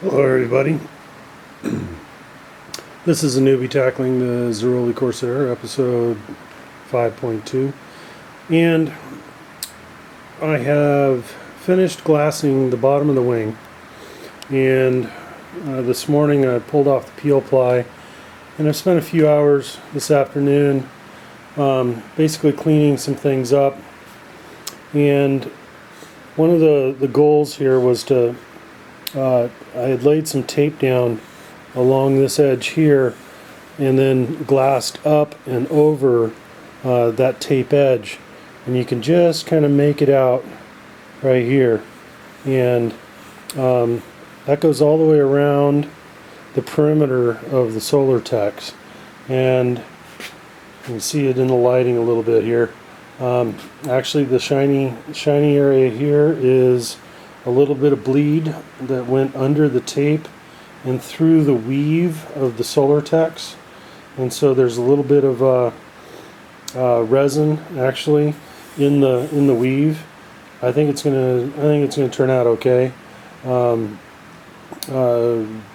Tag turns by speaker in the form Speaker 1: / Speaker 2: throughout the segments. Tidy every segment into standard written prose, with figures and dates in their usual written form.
Speaker 1: Hello everybody. This is a newbie tackling the Zeroli Corsair, episode 5.2, and I have finished glassing the bottom of the wing, and this morning I pulled off the peel ply, and I've spent a few hours this afternoon basically cleaning some things up. And one of the goals here was to I had laid some tape down along this edge here and then glassed up and over that tape edge, and you can just kind of make it out right here, and that goes all the way around the perimeter of the Solartex, and you can see it in the lighting a little bit here. Actually the shiny area here is a little bit of bleed that went under the tape and through the weave of the Solartex, and so there's a little bit of resin actually in the weave. I think it's gonna turn out okay,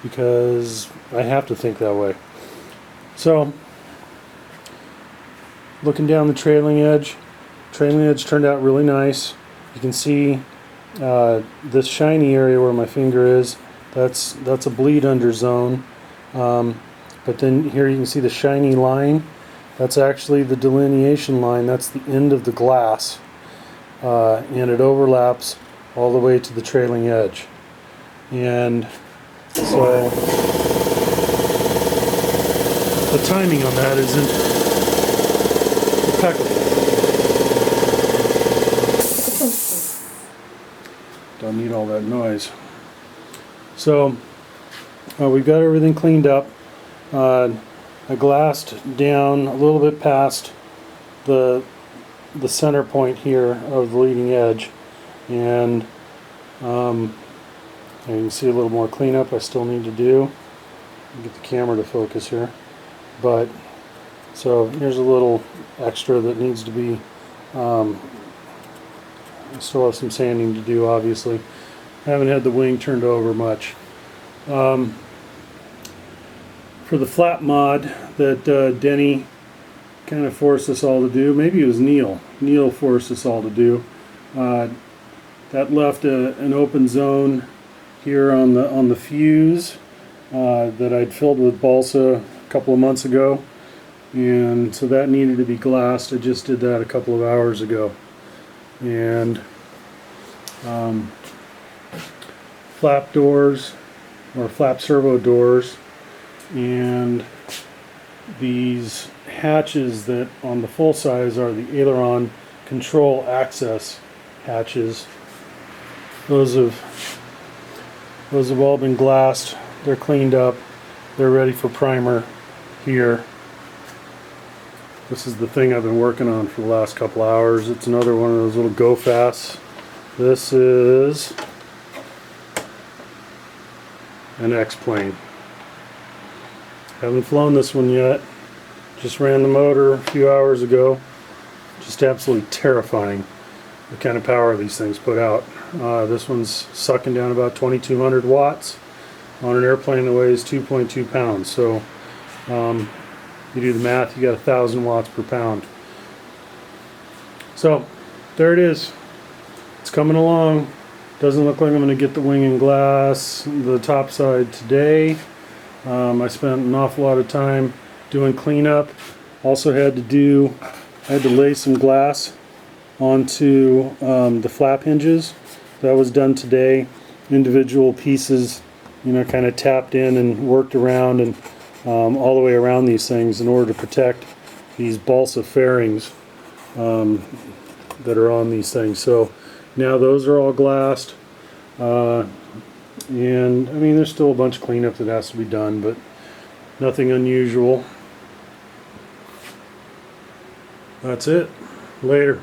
Speaker 1: because I have to think that way. So looking down the trailing edge turned out really nice. You can see this shiny area where my finger is, that's a bleed under zone, but then here you can see the shiny line. That's actually the delineation line. That's the end of the glass, and it overlaps all the way to the trailing edge, and so the timing on that isn't impeccable. Don't need all that noise. So we've got everything cleaned up. I glassed down a little bit past the center point here of the leading edge, and you can see a little more cleanup I still need to do. Get the camera to focus here, but so here's a little extra that needs to be I still have some sanding to do, obviously. I haven't had the wing turned over much. For the flap mod that Denny kind of forced us all to do, maybe it was Neil forced us all to do, that left an open zone here on the fuse that I'd filled with balsa a couple of months ago, and so that needed to be glassed. I just did that a couple of hours ago. And flap doors, or flap servo doors, and these hatches that on the full size are the aileron control access hatches. Those have all been glassed. They're cleaned up. They're ready for primer here. This is the thing I've been working on for the last couple hours. It's another one of those little go fasts. This is an X-plane. Haven't flown this one yet. Just ran the motor a few hours ago. Just absolutely terrifying the kind of power these things put out. This one's sucking down about 2,200 watts on an airplane that weighs 2.2 pounds. So you do the math, you got 1,000 watts per pound. So there it is. It's coming along. Doesn't look like I'm going to get the wing and glass the top side today. I spent an awful lot of time doing cleanup. Also had to lay some glass onto the flap hinges. That was done today. Individual pieces, kind of tapped in and worked around and all the way around these things in order to protect these balsa fairings that are on these things. So now those are all glassed, and I mean there's still a bunch of cleanup that has to be done, but nothing unusual. That's it. Later.